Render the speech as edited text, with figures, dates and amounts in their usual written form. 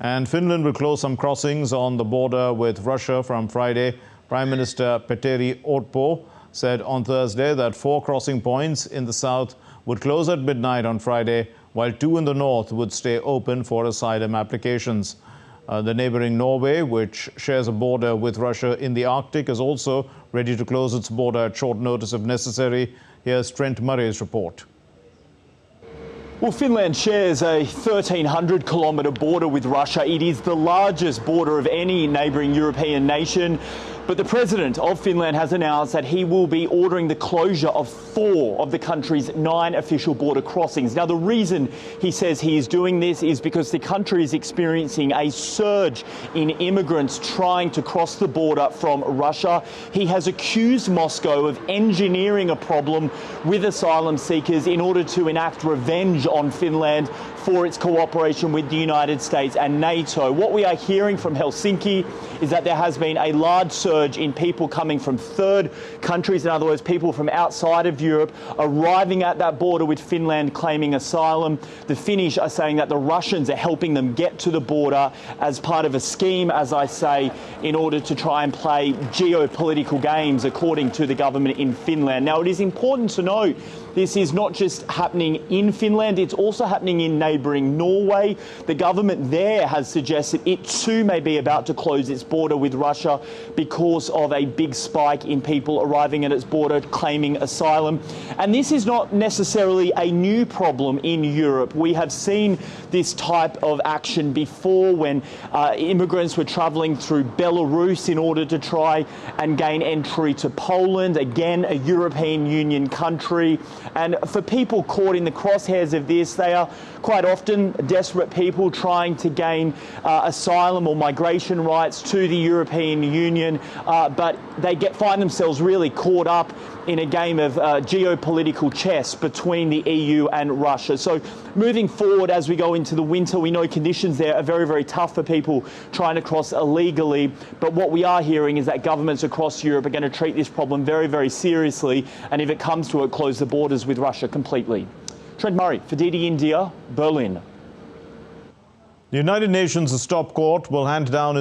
And Finland will close some crossings on the border with Russia from Friday. Prime Minister Petteri Orpo said on Thursday that 4 crossing points in the south would close at midnight on Friday, while 2 in the north would stay open for asylum applications. The neighbouring Norway, which shares a border with Russia in the Arctic, is also ready to close its border at short notice if necessary. Here's Trent Murr's report. Well, Finland shares a 1,300-kilometre border with Russia. It is the largest border of any neighbouring European nation. But the president of Finland has announced that he will be ordering the closure of 4 of the country's 9 official border crossings. Now, the reason he says he is doing this is because the country is experiencing a surge in immigrants trying to cross the border from Russia. He has accused Moscow of engineering a problem with asylum seekers in order to enact revenge on Finland for its cooperation with the United States and NATO. What we are hearing from Helsinki is that there has been a large surge in people coming from third countries, in other words, people from outside of Europe arriving at that border with Finland claiming asylum. The Finnish are saying that the Russians are helping them get to the border as part of a scheme, as I say, in order to try and play geopolitical games, according to the government in Finland. Now, it is important to note this is not just happening in Finland, it's also happening in neighbouring Norway. The government there has suggested it too may be about to close its border with Russia because of a big spike in people arriving at its border claiming asylum. And this is not necessarily a new problem in Europe. We have seen this type of action before when immigrants were travelling through Belarus in order to try and gain entry to Poland, again a European Union country. And for people caught in the crosshairs of this, they are quite often desperate people trying to gain asylum or migration rights to the European Union, but they find themselves really caught up in a game of geopolitical chess between the EU and Russia. So moving forward as we go into the winter, we know conditions there are very, very tough for people trying to cross illegally. But what we are hearing is that governments across Europe are going to treat this problem very, very seriously. And if it comes to it, close the borders with Russia completely. Trent Murr for DD India, Berlin. The United Nations Stop Court will hand down its